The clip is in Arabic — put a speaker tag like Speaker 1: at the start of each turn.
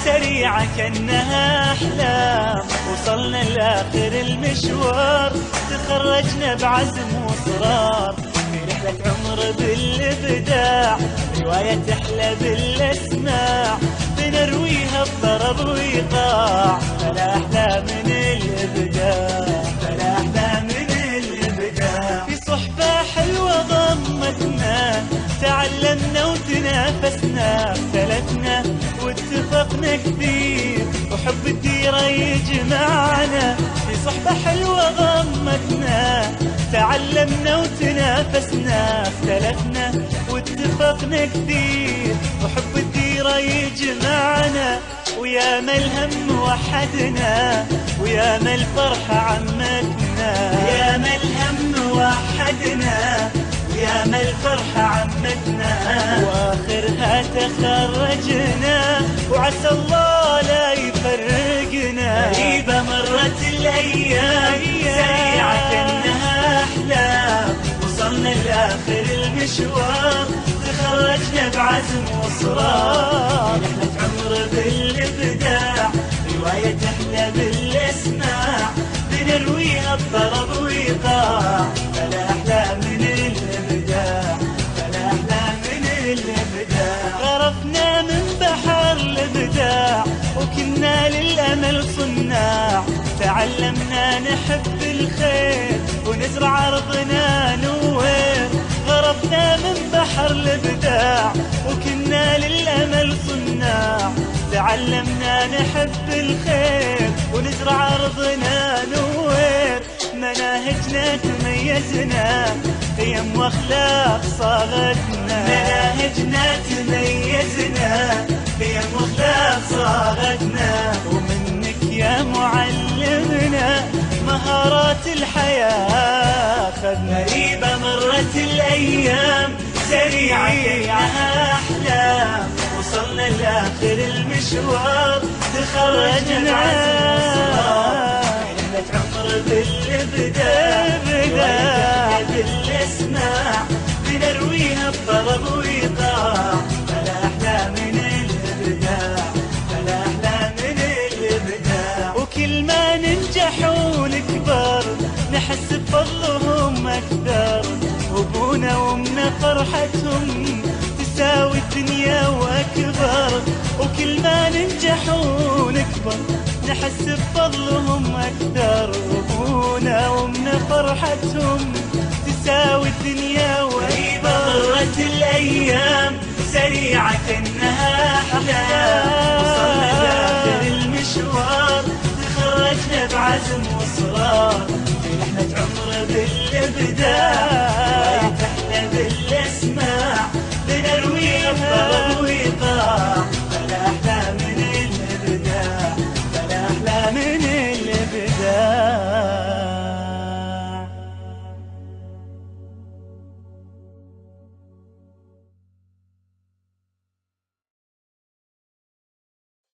Speaker 1: سريعة كأنها أحلام، وصلنا لآخر المشوار، تخرجنا بعزم وإصرار، في رحلة عمر بالإبداع، رواية تحلى بالأسماع، بنرويها بضرب وإيقاع، فلا أحلى من الإبداع، فلا أحلى من الإبداع. في صحبة حلوة ضمتنا، تعلمنا وتنافسنا، اختلفنا واتفقنا كثير، وحب الديرة يجمعنا. في صحبة حلوة ضمتنا، تعلمنا وتنافسنا، اختلفنا واتفقنا كثير، وحب الديرة يجمعنا. ويا ما الهم وحدنا، ويا ما الفرحة عمتنا، يا ما الهم وحدنا، يا ما الفرحة عمتنا، واخرها تخرجنا، وعسى الله لا يفرقنا. غريبة مرت الايام، سريعة كأنها احلام، وصلنا لاخر المشوار، تخرجنا بعزم واصرار، رحلة عمر بالابداع، رواية تحلى بالاسماع، بنرويها بضرب وإيقاع، فلا احلى من الابداع، فلا احلى من الابداع. غرفنا من بحر الابداع، وكنا للامل صناع، تعلمنا نحب الخير، ونزرع ارضنا نوير. غرفنا من بحر الابداع، وكنا للامل صناع، تعلمنا نحب الخير، ونزرع ارضنا نوير. مناهجنا تميزنا، قيم واخلاق صاغتنا، مناهجنا تميزنا، قيم واخلاق صاغتنا. ومنك يا معلمنا، مهارات الحياة خذنا. غريبة مرت الايام، سريعة كأنها احلام، وصلنا لاخر المشوار، تخرجنا رحلة عمر بالابداع، رواية بالاسماع، بنرويها بضرب وإيقاع، فلا احلى من الابداع، فلا احلى من الابداع. وكل ما ننجح ونكبر، نحس بفضلهم اكثر، وابونا وامنا فرحتهم تساوي الدنيا واكبر. وكل ما ننجح ونكبر، نحس بفضلهم اكثر، وابونا وامنا فرحتهم تساوي الدنيا واكبر. مرت الايام، سريعة كأنها احلام، وصلنا لاخر المشوار، تخرجنا بعزم واصرار، في رحلة عمر بالابداع.